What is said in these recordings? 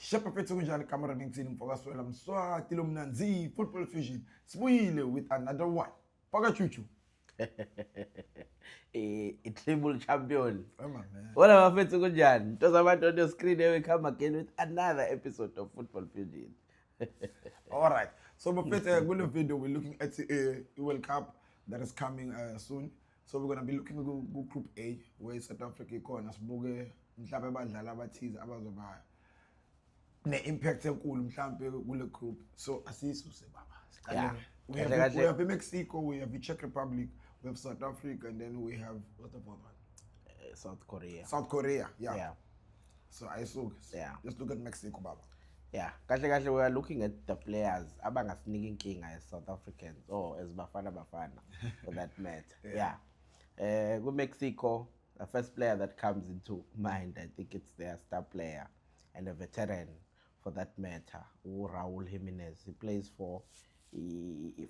Shepherd Fethu kunjani camera ngithi mfokaswela Mswati lo mnanzi Football Fusion. Sibuyile with another one. Paka chuchu. A triple champion. Oh my man. What am I to kunjani? Nto zabantu on the screen here we come again with another episode of Football Fusion. All right. So Bafethu kule video we're looking at the World Cup that is coming soon. So we're going to be looking at Group A where South Africa ikhona sibuke mhlawumbe abadlali abathize abazoba ne-impact enkulu mhlawumbe kule group. So asisuse baba. Yeah. We have Mexico, we have the Czech Republic, we have South Africa, and then we have what's the fourth one? South Korea. South Korea, yeah. Yeah. So I saw. Yeah. Let's look at Mexico, baba. Yeah, kahle we are looking at the players abangasiniki inkinga as South Africans or as Bafana for that matter. Yeah. With Mexico, the first player that comes into mind, I think it's their star player and a veteran for that matter, Raul Jimenez. He plays for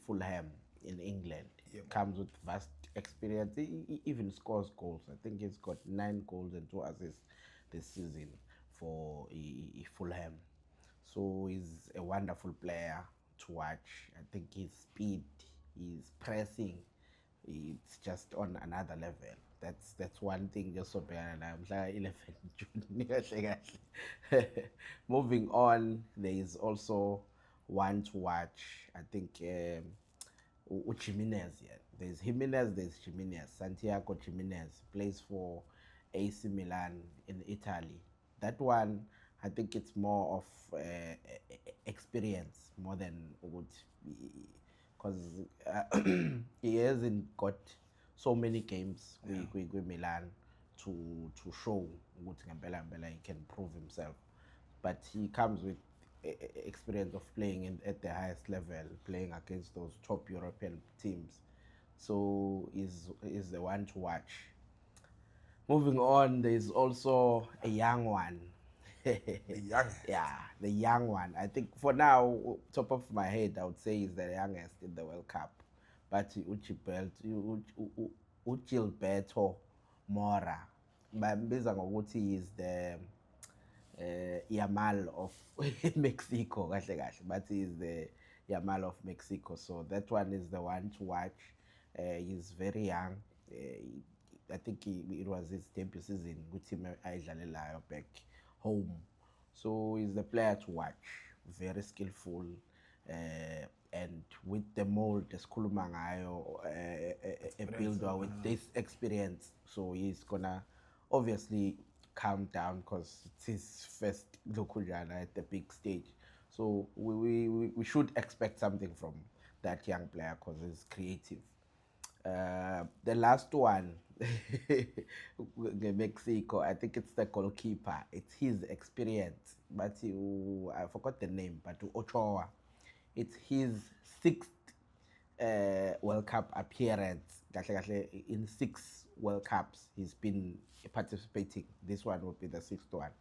Fulham in England. Yep. Comes with vast experience. He even scores goals. I think he's got 9 goals and 2 assists this season for Fulham. So he's a wonderful player to watch. I think his speed, his pressing, it's just on another level. That's one thing just so bad. I'm 11 June. Moving on, there is also one to watch. I think Jimenez. Yeah. There's Jimenez. Santiago Jimenez plays for AC Milan in Italy. That one, I think it's more of experience more than good, because he hasn't got so many games with Milan to show ukuthi ngempela he can prove himself. But he comes with experience of playing at the highest level, playing against those top European teams. So he's the one to watch. Moving on, there's also a young one. The young one. I think for now, top of my head, I would say he's the youngest in the World Cup. But Gilberto Mora. Bambiza ngokuthi is the Yamal of Mexico, but he's the Yamal of Mexico. So that one is the one to watch. He's very young. I think it was his debut season with him back home. So he's the player to watch. Very skillful, and with the mold, esikhuluma ngayo, a builder with this experience. So he's gonna obviously calm down because it's his first Lokujana at the big stage. So we should expect something from that young player because he's creative. The last one, Mexico, I think it's the goalkeeper. It's his experience, but I forgot the name, but Ochoa. It's his 6th World Cup appearance. In 6 World Cups, he's been participating. This one would be the 6th one,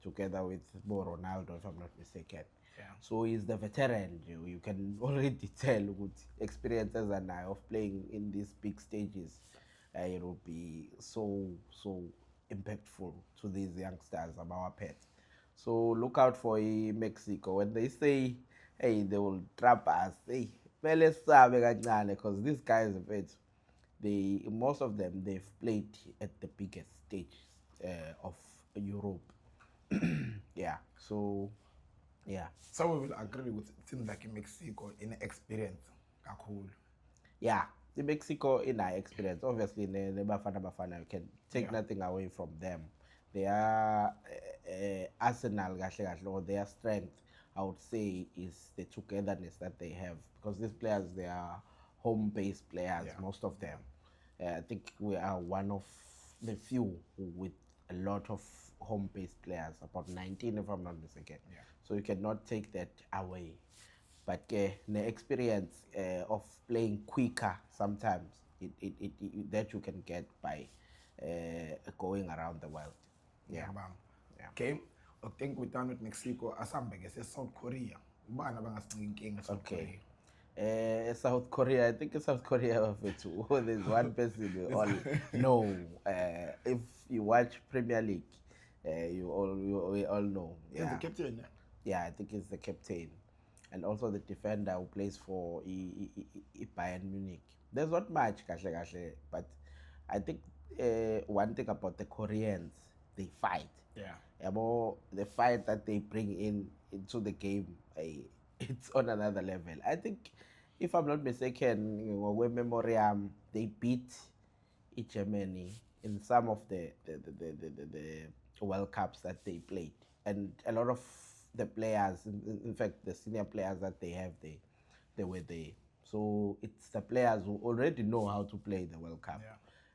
together with Ronaldo, if I'm not mistaken. Yeah. So he's the veteran. You can already tell with experiences and of playing in these big stages. It will be so impactful to these youngsters of our pets. So look out for Mexico. When they say, hey, they will trap us, hey, because these guys, most of them, they've played at the biggest stage of Europe. Yeah. So we will agree with teams like Mexico in experience. Cool. Yeah, the Mexico in our experience, obviously, the Bafana, you can take nothing away from them. They are Arsenal, or their strength, I would say, is the togetherness that they have. Because these players, they are home-based players, most of them. I think we are one of the few with a lot of home-based players, about 19 if I'm not mistaken. Yeah. So you cannot take that away. But the experience of playing quicker sometimes, that you can get by going around the world. Yeah. Okay. I think we're done with Mexico. Asambeke South Korea. Ubani abangasiniki inkinga South Korea? South Korea, I think South Korea of it too. There's one person we all know. If you watch Premier League, We all know. Yeah, the captain. Yeah, I think he's the captain, and also the defender who plays for Bayern Munich. There's not much, but I think one thing about the Koreans, they fight. Yeah. The fight that they bring into the game, it's on another level. I think, if I'm not mistaken, when Memoriam, they beat Germany in some of the World Cups that they played, and a lot of the players, in fact, the senior players that they have, they were there. So it's the players who already know how to play the World Cup.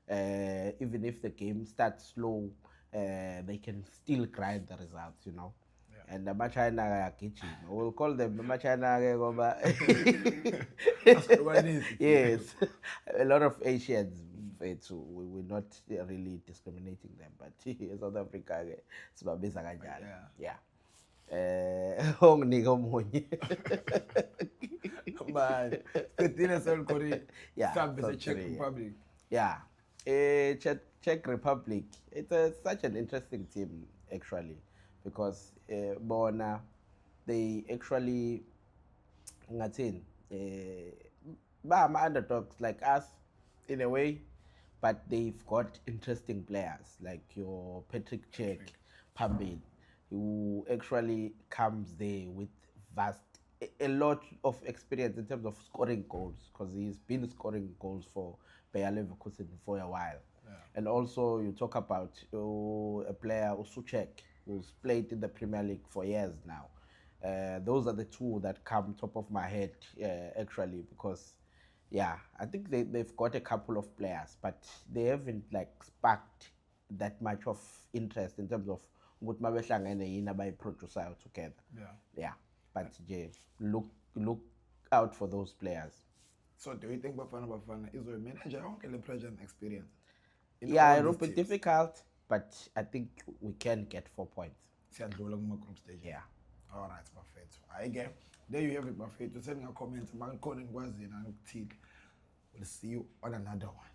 Even if the game starts slow, they can still grind the results, And the China ayagijima. We'll call them the China yes. A lot of Asians, we're not really discriminating them, but South Africa sibabiza kanjalo. Yeah. Onginika omunye. Man, 13 South Korea. Yeah, South South Czech Korea. Republic. Yeah. Czech Republic. It's such an interesting team, actually, because bona, they actually, ngathini, underdogs like us in a way, but they've got interesting players like your Patrick Cech, Pambin, who actually comes there with a lot of experience in terms of scoring goals, because he's been scoring goals for Bayer Leverkusen for a while. And also you talk about a player, Suchek, who's played in the Premier League for years now. Those are the two that come top of my head, actually, because I think they've got a couple of players, but they haven't sparked that much of interest in terms of what mabehlangene yini abayiproducer together. But look out for those players. So do you think Bafana is a manager or pressure and experience? It will be difficult, but I think we can get 4 points. Group stage. Yeah. All right, perfect. Again, there you have it, perfect. Send a comment. We'll see you on another one.